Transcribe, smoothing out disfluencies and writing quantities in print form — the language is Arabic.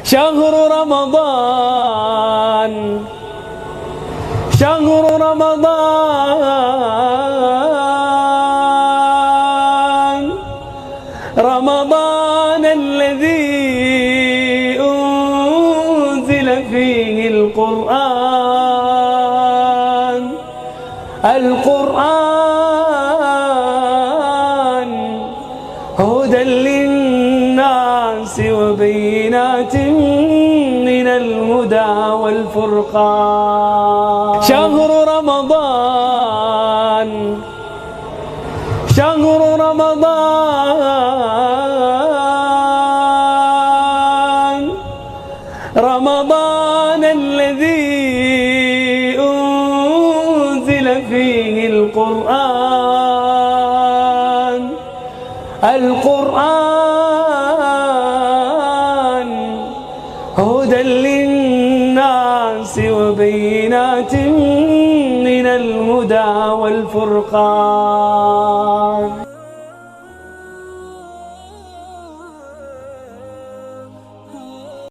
شهر رمضان، شهر رمضان، رمضان الذي أنزل فيه القرآن، القرآن هدى للناس وبينات من الهدى والفرقان. شهر رمضان، شهر رمضان، رمضان الذي أنزل فيه القرآن، القرآن هدى للناس وبينات من الهدى والفرقان.